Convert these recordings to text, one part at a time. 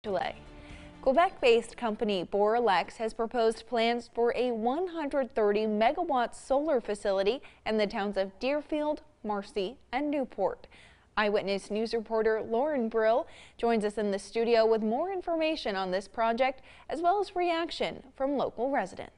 Delay. Quebec-based company WUTR-WFXV has proposed plans for a 130 megawatt solar facility in the towns of Deerfield, Marcy, and Newport. Eyewitness News reporter Lauren Brill joins us in the studio with more information on this project as well as reaction from local residents.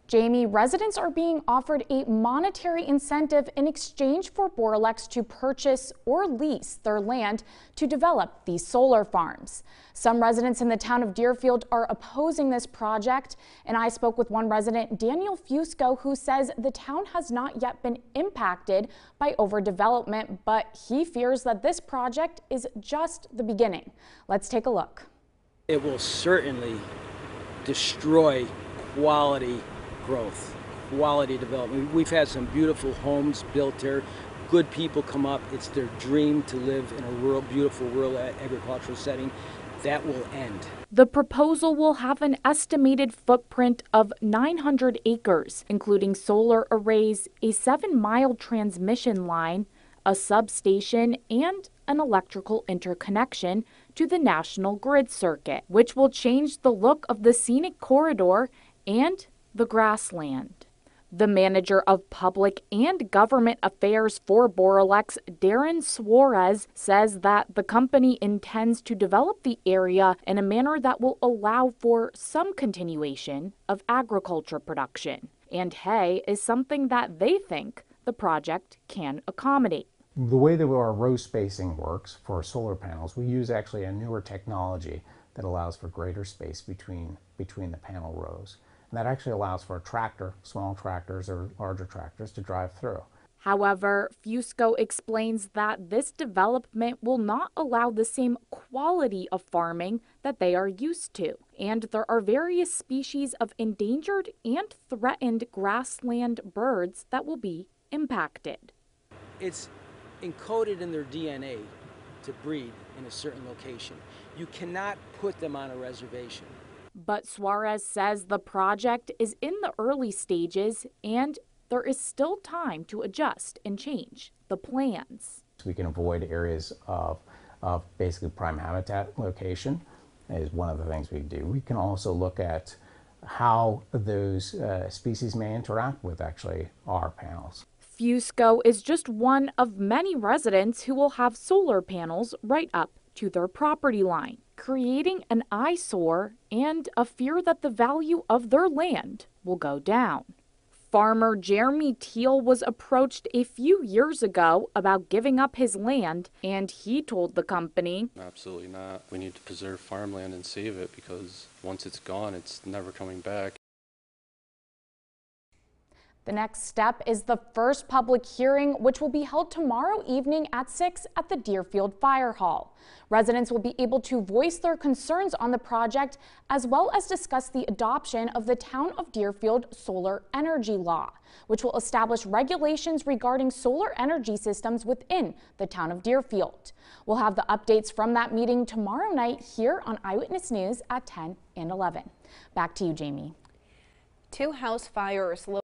Jamie, residents are being offered a monetary incentive in exchange for WUTR-WFXV to purchase or lease their land to develop these solar farms. Some residents in the town of Deerfield are opposing this project, and I spoke with one resident, Daniel Fusco, who says the town has not yet been impacted by overdevelopment, but he fears that this project is just the beginning. Let's take a look. It will certainly destroy quality growth, quality development. We've had some beautiful homes built there. Good people come up. It's their dream to live in a rural, beautiful rural agricultural setting. That will end. The proposal will have an estimated footprint of 900 acres, including solar arrays, a 7-mile transmission line, a substation, and an electrical interconnection to the national grid circuit, which will change the look of the scenic corridor and the grassland. The manager of public and government affairs for WUTR-WFXV, Darren Suarez, says that the company intends to develop the area in a manner that will allow for some continuation of agriculture production. And hay is something that they think the project can accommodate. The way that our row spacing works for solar panels, we use actually a newer technology that allows for greater space between the panel rows. And that actually allows for a tractor, small tractors or larger tractors, to drive through. However, Fusco explains that this development will not allow the same quality of farming that they are used to. And there are various species of endangered and threatened grassland birds that will be impacted. It's encoded in their DNA to breed in a certain location. You cannot put them on a reservation. But Suarez says the project is in the early stages and there is still time to adjust and change the plans. We can avoid areas of basically prime habitat location is one of the things we do. We can also look at how those species may interact with actually our panels. Fusco is just one of many residents who will have solar panels right up to their property line, creating an eyesore and a fear that the value of their land will go down. Farmer Jeremy Teal was approached a few years ago about giving up his land, and he told the company, "Absolutely not. We need to preserve farmland and save it because once it's gone, it's never coming back." The next step is the first public hearing, which will be held tomorrow evening at 6 at the Deerfield Fire Hall. Residents will be able to voice their concerns on the project, as well as discuss the adoption of the Town of Deerfield Solar Energy Law, which will establish regulations regarding solar energy systems within the Town of Deerfield. We'll have the updates from that meeting tomorrow night here on Eyewitness News at 10 and 11. Back to you, Jamie. 2 house fires